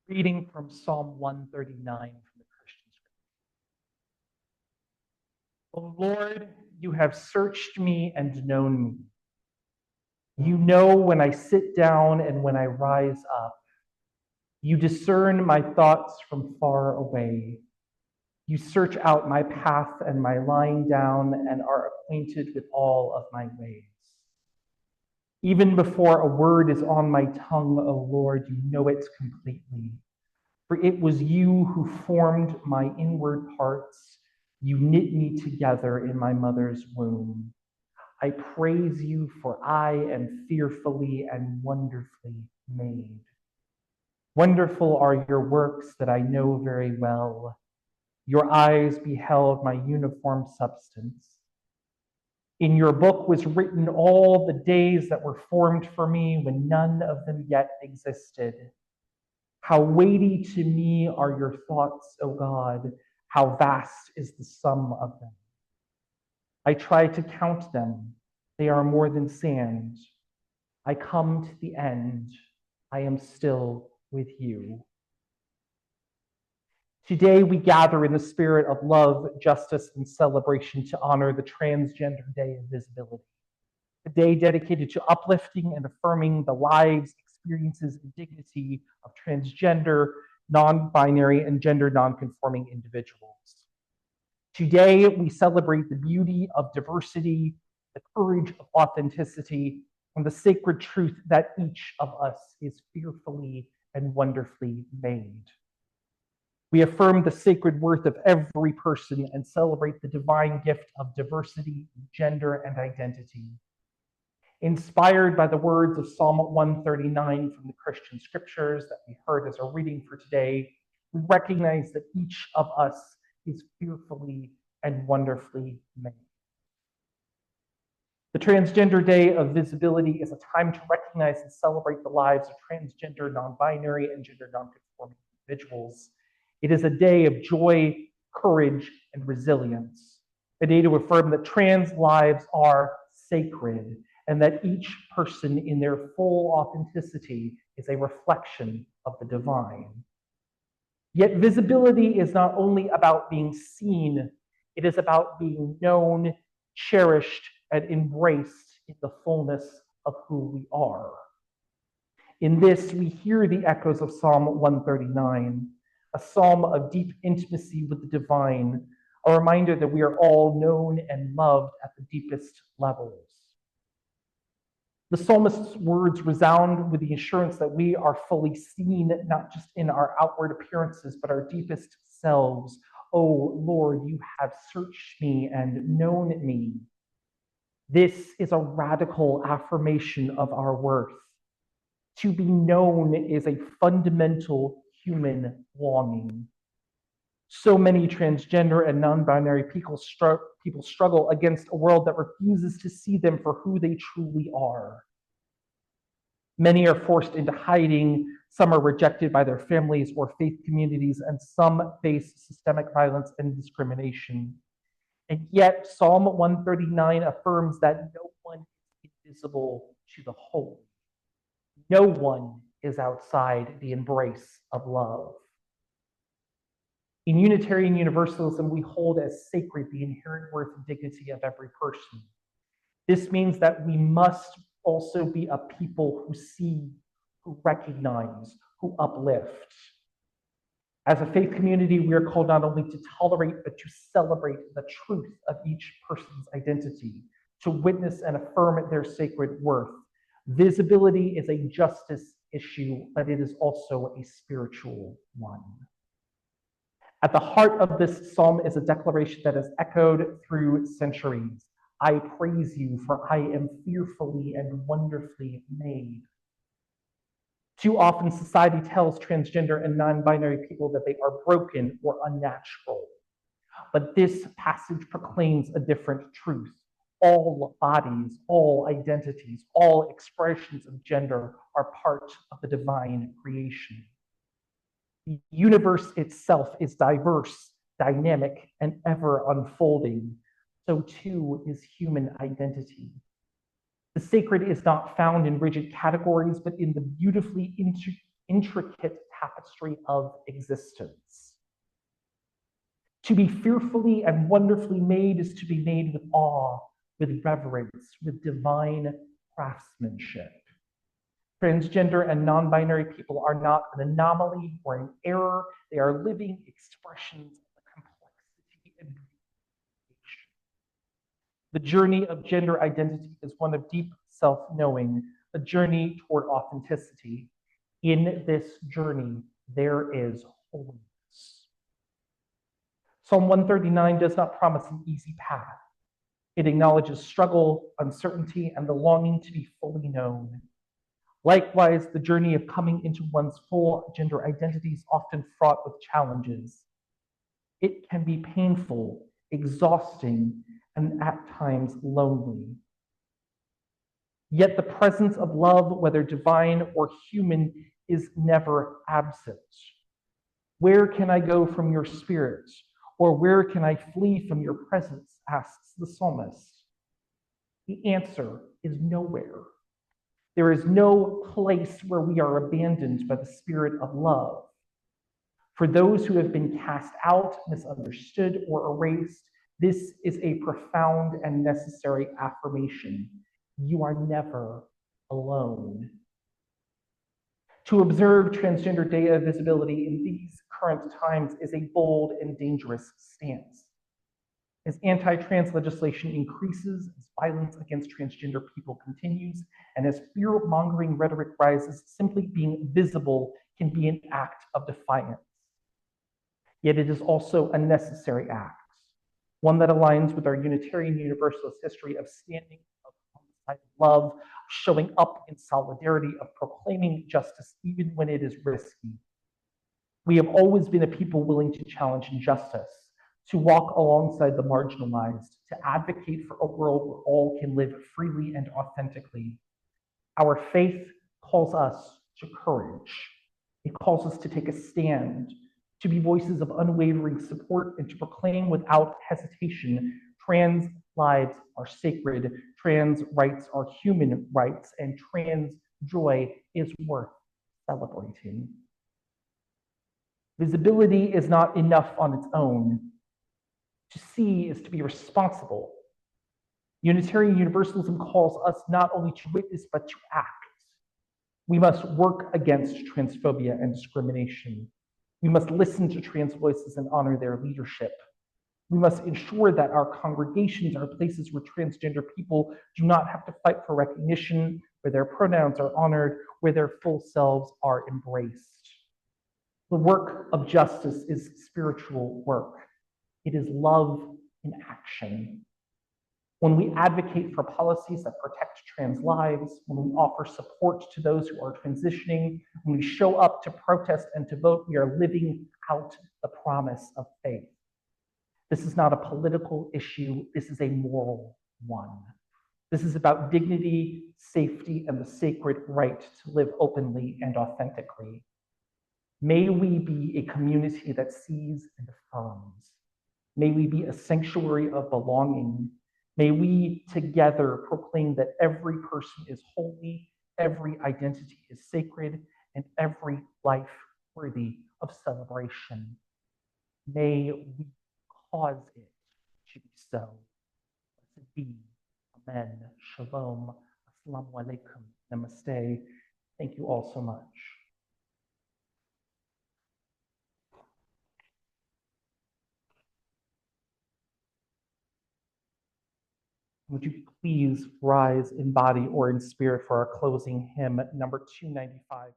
Reading from Psalm 139 from the Christian Scripture. O Lord, you have searched me and known me. You know when I sit down and when I rise up. You discern my thoughts from far away. You search out my path and my lying down and are acquainted with all of my ways. Even before a word is on my tongue, O Lord, you know it completely. For it was you who formed my inward parts. You knit me together in my mother's womb. I praise you, for I am fearfully and wonderfully made. Wonderful are your works that I know very well. Your eyes beheld my uniform substance. In your book was written all the days that were formed for me when none of them yet existed. How weighty to me are your thoughts, O God. How vast is the sum of them. I try to count them. They are more than sand. I come to the end. I am still with you. Today we gather in the spirit of love, justice, and celebration to honor the Transgender Day of Visibility, a day dedicated to uplifting and affirming the lives, experiences, and dignity of transgender, non-binary, and gender non-conforming individuals. Today, we celebrate the beauty of diversity, the courage of authenticity, and the sacred truth that each of us is fearfully and wonderfully made. We affirm the sacred worth of every person and celebrate the divine gift of diversity, gender, and identity. Inspired by the words of Psalm 139 from the Christian Scriptures that we heard as a reading for today, we recognize that each of us is fearfully and wonderfully made. The Transgender Day of Visibility is a time to recognize and celebrate the lives of transgender, non-binary, and gender non-conforming individuals. It is a day of joy, courage, and resilience, a day to affirm that trans lives are sacred and that each person in their full authenticity is a reflection of the divine. Yet visibility is not only about being seen, it is about being known, cherished, and embraced in the fullness of who we are. In this, we hear the echoes of Psalm 139, a psalm of deep intimacy with the divine, a reminder that we are all known and loved at the deepest levels. The psalmist's words resound with the assurance that we are fully seen, not just in our outward appearances, but our deepest selves. Oh Lord, you have searched me and known me. This is a radical affirmation of our worth. To be known is a fundamental human longing. So many transgender and non-binary people struggle against a world that refuses to see them for who they truly are. Many are forced into hiding, some are rejected by their families or faith communities, and some face systemic violence and discrimination. And yet, Psalm 139 affirms that no one is invisible to the holy. No one is outside the embrace of love. In Unitarian Universalism, we hold as sacred the inherent worth and dignity of every person. This means that we must also be a people who see, who recognize, who uplift. As a faith community, we are called not only to tolerate, but to celebrate the truth of each person's identity, to witness and affirm their sacred worth. Visibility is a justice issue, but it is also a spiritual one. At the heart of this psalm is a declaration that has echoed through centuries. I praise you, for I am fearfully and wonderfully made. Too often, society tells transgender and non-binary people that they are broken or unnatural. But this passage proclaims a different truth. All bodies, all identities, all expressions of gender are part of the divine creation. The universe itself is diverse, dynamic, and ever unfolding. So too is human identity. The sacred is not found in rigid categories, but in the beautifully intricate tapestry of existence. To be fearfully and wonderfully made is to be made with awe, with reverence, with divine craftsmanship. Transgender and non-binary people are not an anomaly or an error. They are living expressions of the complexity and beauty of creation. The journey of gender identity is one of deep self-knowing, a journey toward authenticity. In this journey, there is holiness. Psalm 139 does not promise an easy path. It acknowledges struggle, uncertainty, and the longing to be fully known. Likewise, the journey of coming into one's full gender identity is often fraught with challenges. It can be painful, exhausting, and at times lonely. Yet the presence of love, whether divine or human, is never absent. Where can I go from your spirit? Or where can I flee from your presence? Asks the psalmist. The answer is nowhere. There is no place where we are abandoned by the spirit of love. For those who have been cast out, misunderstood, or erased, this is a profound and necessary affirmation. You are never alone. To observe Transgender Day of Visibility in these current times is a bold and dangerous stance. As anti-trans legislation increases, as violence against transgender people continues, and as fear-mongering rhetoric rises, simply being visible can be an act of defiance. Yet it is also a necessary act, one that aligns with our Unitarian Universalist history of standing on the side of love, showing up in solidarity, of proclaiming justice even when it is risky. We have always been a people willing to challenge injustice, to walk alongside the marginalized, to advocate for a world where all can live freely and authentically. Our faith calls us to courage. It calls us to take a stand, to be voices of unwavering support, and to proclaim without hesitation, trans lives are sacred, trans rights are human rights, and trans joy is worth celebrating. Visibility is not enough on its own. To see is to be responsible. Unitarian Universalism calls us not only to witness, but to act. We must work against transphobia and discrimination. We must listen to trans voices and honor their leadership. We must ensure that our congregations are places where transgender people do not have to fight for recognition, where their pronouns are honored, where their full selves are embraced. The work of justice is spiritual work. It is love in action. When we advocate for policies that protect trans lives, when we offer support to those who are transitioning, when we show up to protest and to vote, we are living out the promise of faith. This is not a political issue, this is a moral one. This is about dignity, safety, and the sacred right to live openly and authentically. May we be a community that sees and affirms. May we be a sanctuary of belonging. May we together proclaim that every person is holy, every identity is sacred, and every life worthy of celebration. May we cause it to be so. Blessed be. Amen. Shalom. Assalamu alaikum. Namaste. Thank you all so much. Would you please rise in body or in spirit for our closing hymn, number 295.